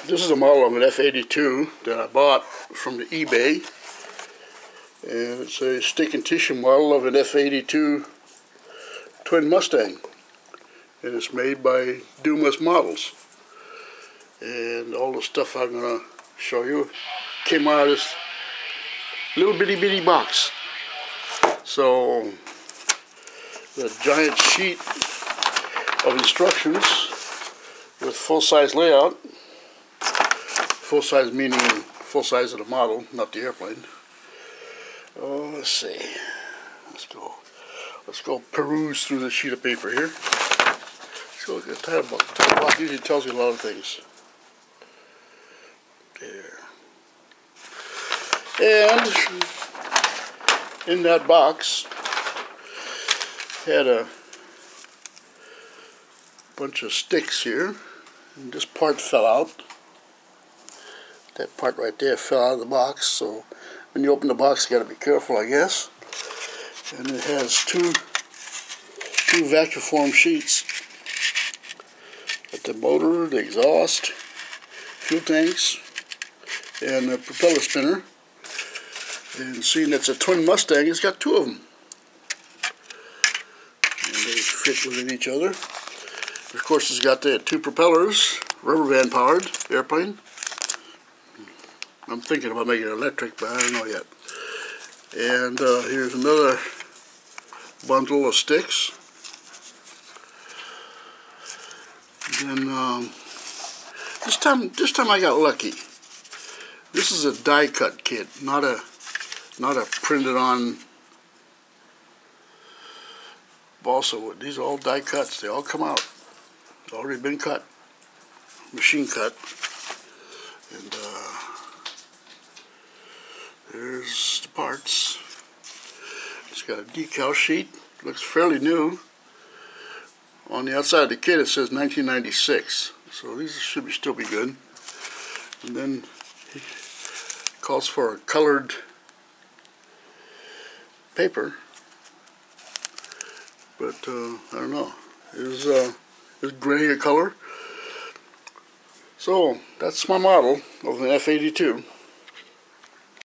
This is a model of an F-82 that I bought from the eBay, and it's a stick and tissue model of an F-82 twin Mustang, and it's made by Dumas Models. And all the stuff I'm going to show you came out of this little bitty box. So the giant sheet of instructions with full-size layout. Full size meaning full size of the model, not the airplane. Oh, let's see. Let's go peruse through the sheet of paper here. Let's go look at the title book. The title book usually tells you a lot of things. There. And in that box had a bunch of sticks here, and this part fell out. That part right there fell out of the box, so when you open the box you got to be careful, I guess. And it has two vacuum form sheets. Got the motor, the exhaust, fuel tanks, and the propeller spinner. And seeing it's a twin Mustang, it's got two of them. And they fit within each other. Of course, it's got the two propellers, rubber band powered airplane. I'm thinking about making it electric, but I don't know yet. And here's another bundle of sticks. And then this time I got lucky. This is a die cut kit, not a printed on balsa wood. These are all die cuts. They all come out. They've already been cut, machine cut. And there's the parts. It's got a decal sheet. Looks fairly new. On the outside of the kit it says 1996. So these should still be good. And then it calls for a colored paper. But I don't know. It's gray color. So that's my model of an F-82.